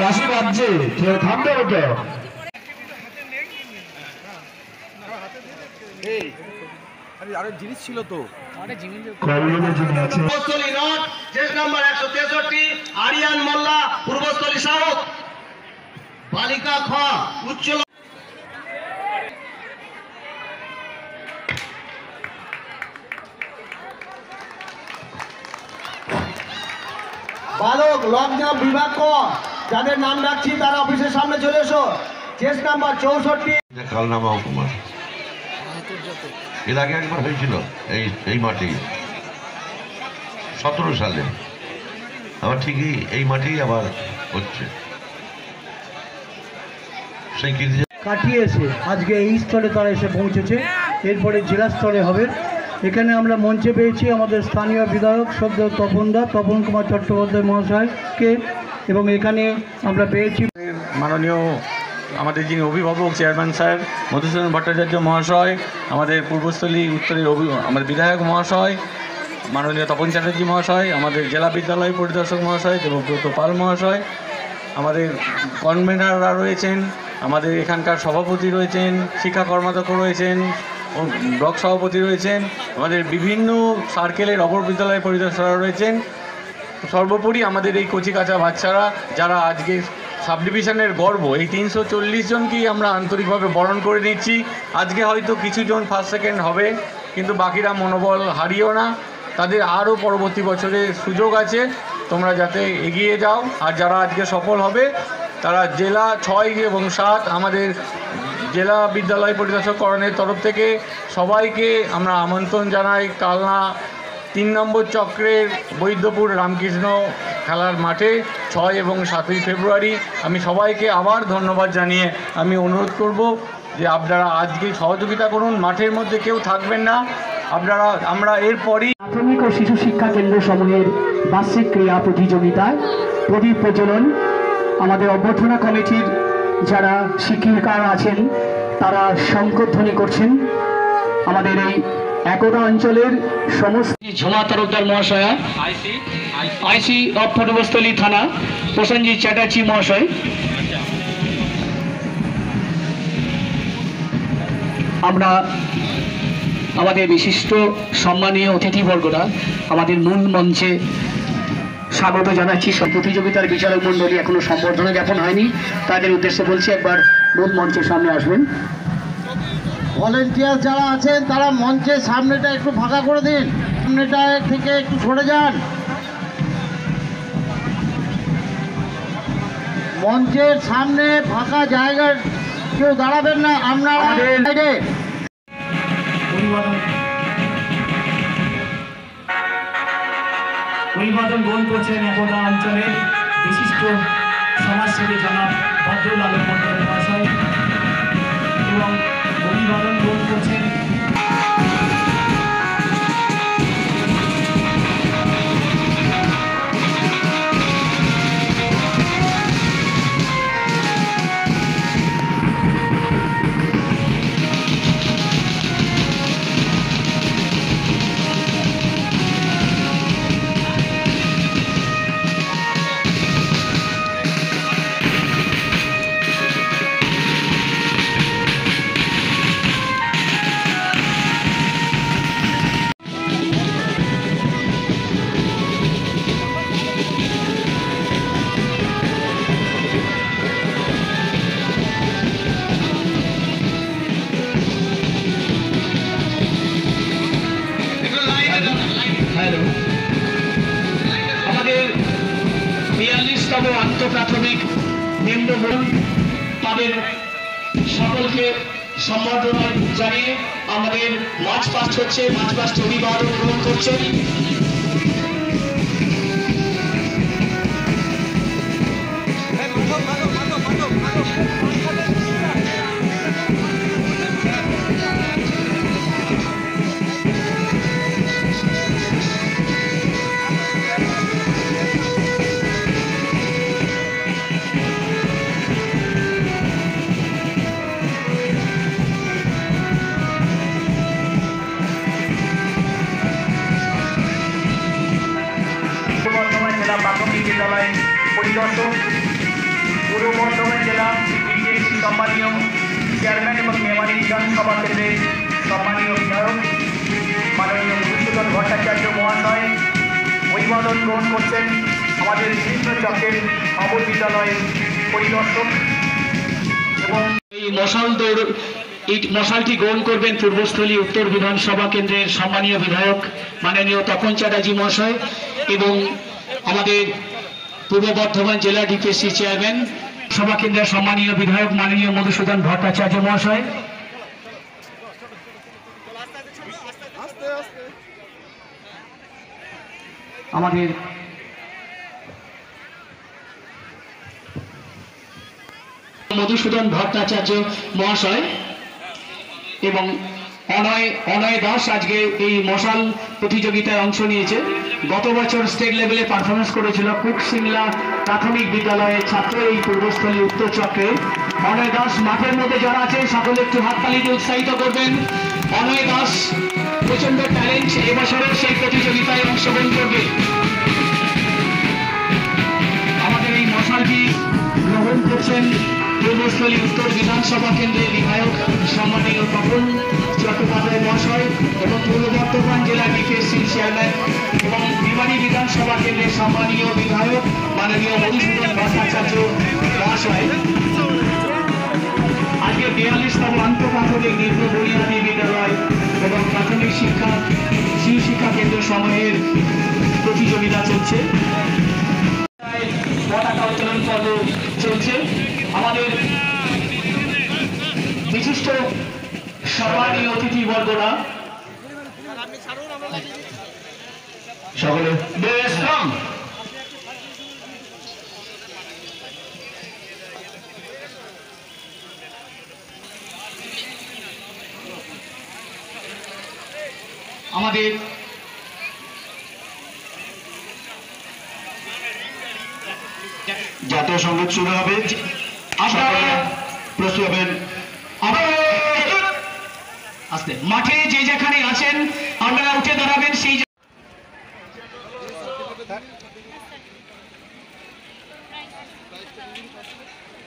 বাঁশি বাজছে, থামতে হতো। আরো জিনিস ছিল তো Purbasthali north chest number 163 Ariyan Molla, Purbasthali south বালিকা খ উচ্চ বালক লং জাম্প বিভাগ ক, যাদের নাম ডাকছি তারা অফিসের সামনে চলে এসো। চেস নাম্বার 64 কালনামা হুকুমা এর আগে একবার হয়েছিল এই মাটি 17 সালে, আবার ঠিকই এই মাঠেই আবার হচ্ছে। সেই কীর্তি কাটিয়েছে আজকে এই স্তরে তারা এসে পৌঁছেছে, এরপরে জেলা স্তরে হবে। এখানে আমরা মঞ্চে পেয়েছি আমাদের স্থানীয় বিধায়ক সদ্য তপন কুমার চট্টোপাধ্যায় মহাশয়কে, এবং এখানে আমরা পেয়েছি মাননীয় আমাদের যিনি অভিভাবক চেয়ারম্যান স্যার মধুসূদন ভট্টাচার্য মহাশয়, আমাদের পূর্বস্থলী উত্তরের আমাদের বিধায়ক মহাশয় মাননীয় তপন চ্যাটার্জি মহাশয়, আমাদের জেলা বিদ্যালয় পরিদর্শক মহাশয় দেবব্রত পাল মহাশয়, আমাদের কনভেনাররা রয়েছেন, আমাদের এখানকার সভাপতি রয়েছেন, শিক্ষা কর্মাধ্যক্ষ রয়েছেন, ব্লক সভাপতি রয়েছেন, আমাদের বিভিন্ন সার্কেলের অপর বিদ্যালয় পরিদর্শকরা রয়েছেন। সর্বোপরি আমাদের এই কচিকাঁচা বাচ্চারা যারা আজকে সাব ডিভিশনের গর্ব, এই 340 জনকেই আমরা আন্তরিকভাবে বরণ করে নিচ্ছি। আজকে হয়তো কিছু জন ফার্স্ট সেকেন্ড হবে, কিন্তু বাকিরা মনোবল হারিও না, তাদের আরও পরবর্তী বছরে সুযোগ আছে, তোমরা যাতে এগিয়ে যাও। আর যারা আজকে সফল হবে তারা জেলা 6 এবং 7 আমাদের জেলা বিদ্যালয় পরিদর্শককরণের তরফ থেকে সবাইকে আমরা আমন্ত্রণ জানাই কালনা 3 নম্বর চক্রের বৈদ্যপুর রামকৃষ্ণ খেলার মাঠে 6 এবং 7ই ফেব্রুয়ারি। আমি সবাইকে আবার ধন্যবাদ জানিয়ে আমি অনুরোধ করব যে আপনারা আজকে সহযোগিতা করুন, মাঠের মধ্যে কেউ থাকবেন না আপনারা। আমরা এরপরই প্রাথমিক ও শিশু শিক্ষা কেন্দ্র সমূহের বার্ষিক ক্রীড়া প্রতিযোগিতায় প্রদীপ প্রজ্বলন আমাদের অভ্যর্থনা কমিটির যারা শিক্ষিকারা আছেন তারা শঙ্খধ্বনি করছেন। আমাদের এই একদা অঞ্চলের সমস্ত ঝুমা তরফদার মহাশয়া, আইসি অফ পূর্বস্থলী থানা প্রসেনজিৎ চ্যাটার্জি মহাশয়, আমরা আমাদের বিশিষ্ট সম্মানীয় অতিথিবর্গরা আমাদের মূল মঞ্চে স্বাগত জানাচ্ছি। প্রতিযোগিতার বিচারক মণ্ডলী এখনো সম্বর্ধনা জ্ঞাপন হয়নি, তাদের উদ্দেশ্যে বলছি একবার মূল মঞ্চের সামনে আসবেন। ভলেন্টিয়ার যারা আছেন তারা মঞ্চের সামনেটা একটু ফাঁকা করে দিন, সামনেটা থেকে একটু সরে যান, মঞ্চের সামনে ফাঁকা জায়গায় কেউ দাঁড়াবেন না। আমরা অভিবাদন গ্রহণ করছেন একদা অঞ্চলের বিশিষ্ট সমাজসেবী জনাব বদরুল আলম মন্ডল মহাশয়, এবং অভিবাদন গ্রহণ করছেন আমাদের 42তম আন্তঃপ্রাথমিক নিম্ন তাদের সকলকে সম্বর্ধনা জানিয়ে আমাদের মার্চ পাস্ট হচ্ছে, মার্চ পাস্ট অভিবাদন গ্রহণ করছেন। জেলা প্রাথমিক বিদ্যালয় পরিদর্শক পূর্ব বর্ধমান জেলা বিজেপি সম্মানীয় চেয়ারম্যান এবং মেমারি বিধানসভা কেন্দ্রের সম্মানীয় বিধায়ক মাননীয় মধুসূদন ভট্টাচার্য মহাশয় অভিবাদন গ্রহণ করছেন আমাদের বিভিন্ন চকের অবর বিদ্যালয়ের পরিদর্শক এবং এই মশালটি গ্রহণ করবেন পূর্বস্থলী উত্তর বিধানসভা কেন্দ্রের সম্মানীয় বিধায়ক মাননীয় তপন চ্যাটার্জি মহাশয় এবং আমাদের পূর্ব বর্ধমান জেলা ডিপিএসসি চেয়ারম্যান সভা কেন্দ্রের সম্মানীয় বিধায়ক মাননীয় মধুসূদন ভট্টাচার্য মহাশয়। আমাদের মধুসূদন ভট্টাচার্য মহাশয় এবং অনয় দাস আজকে এই মশাল প্রতিযোগিতায় অংশ নিয়েছে। গত বছর স্টেট লেভেলে পারফরমেন্স করেছিল কুকসিংলা প্রাথমিক বিদ্যালয়ের ছাত্র এই পূর্বস্থলী উত্তর চক্রে। অনয় দাস মাঠের মধ্যে যারা আছেন সকলে একটু হাততালি দিয়ে উৎসাহিত করবেন। অনয় দাস প্রচন্ড ট্যালেন্ট, এবছরের সেই প্রতিযোগিতায় অংশগ্রহণ করবে। আমাদের এই মশালটি গ্রহণ করছেন পূর্বস্থলী উত্তর বিধানসভা কেন্দ্রের বিধায়ক সম্মানীয় তপন চট্টোপাধ্যায় মহাশয় এবং পূর্ব বর্ধমান জেলা ডিপিএসসি চেয়ারম্যান এবং মেমারি বিধানসভা কেন্দ্রের সম্মানীয় বিধায়ক মাননীয় মধুসূদন ভট্টাচার্য মহাশয়। আজকে 42তম আন্তঃপ্রাথমিক নিম্ন বুনিয়াদী বিদ্যালয় এবং প্রাথমিক শিশু শিক্ষা কেন্দ্র সমূহের প্রতিযোগিতা চলছে। পতাকা উত্তোলন পর্ব চলছে। আমাদের বিশিষ্ট সম্মানীয় অতিথিবর্গরা সকলে বেশ কম। আমাদের জাতীয় সংগীত শুরু হবে, আপনারা প্রস্তুত হবেন। আস্তে মাঠে যে যেখানে আছেন আপনারা উঠে দাঁড়াবেন। সেই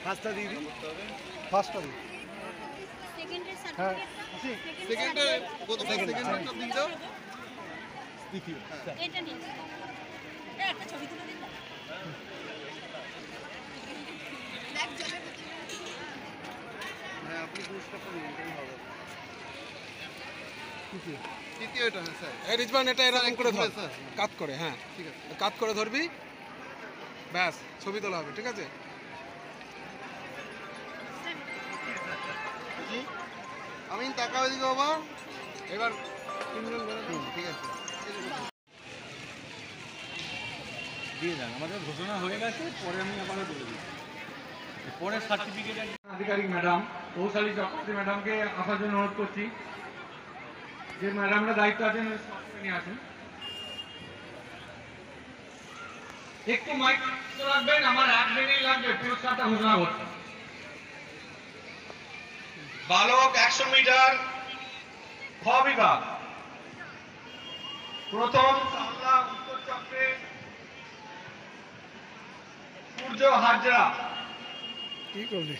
ফার্স্টটা দিয়ে দিন, ফার্স্টটা দিন। হ্যাঁ সেকেন্ডের সেকেন্ডটা দিন দাও, দ্বিতীয় এটা নিন, একটা ছবি তুলে দিন। হ্যাঁ আপনি পুরস্কার পাবেন, এটাই হবে তৃতীয় এটা। হ্যাঁ স্যার এই রিজওয়ান এটা এরকম করে ধর, কাট করে। হ্যাঁ ঠিক আছে, কাট করে ধরবি, ব্যাস ছবি তোলা হবে। ঠিক আছে, আমি তাকাও এদিকে বাবা। এবার তিনজন ঠিক আছে দিয়ে যান। আমাদের ঘোষণা হয়ে গেছে, পরে আমি আপনাকে বলে দিই। পরে সার্টিফিকেট আধিকারিক ম্যাডাম কৌশালী চক্রবর্তী ম্যাডামকে আসার জন্য অনুরোধ করছি। যে ম্যাডামরা দায়িত্ব আছেন নিয়ে আসুন। একটু মাইক রাখবেন, আমার 1 মিনিট লাগবে পুরস্কারটা ঘোষণা করতে। বালক 100 মিটার খ বিভাগ, প্রথম সামলা উত্তর চক্রে সূর্য হাজরা। কি করলি?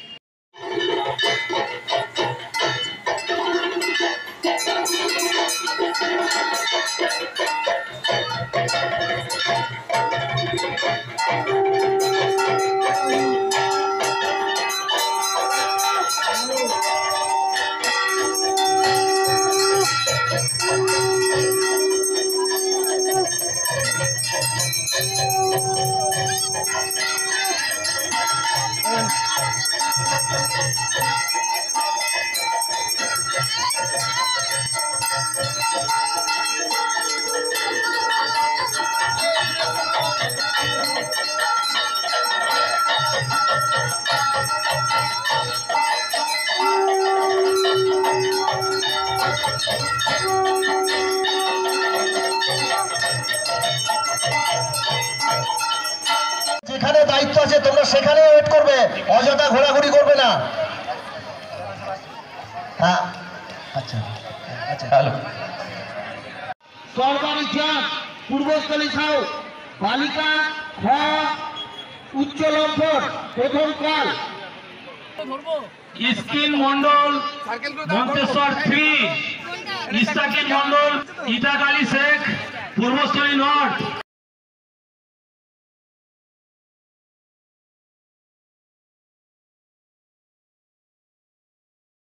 যেখানে দায়িত্ব আছে তোমরা সেখানে ওয়েট করবে, অযথা ঘোরাঘুরি করবে না। হ্যাঁ আচ্ছা আচ্ছা হ্যালো। সরকারি জাত পূর্বস্থলী সাউ বালিকা খ উচ্চ লম্ফট প্রথম কাল স্কিন মন্ডল মন্তেশ্বর 3, ইস্তাকিন মন্ডল ইটাকালী শেখ পূর্বস্থলী নর্থ।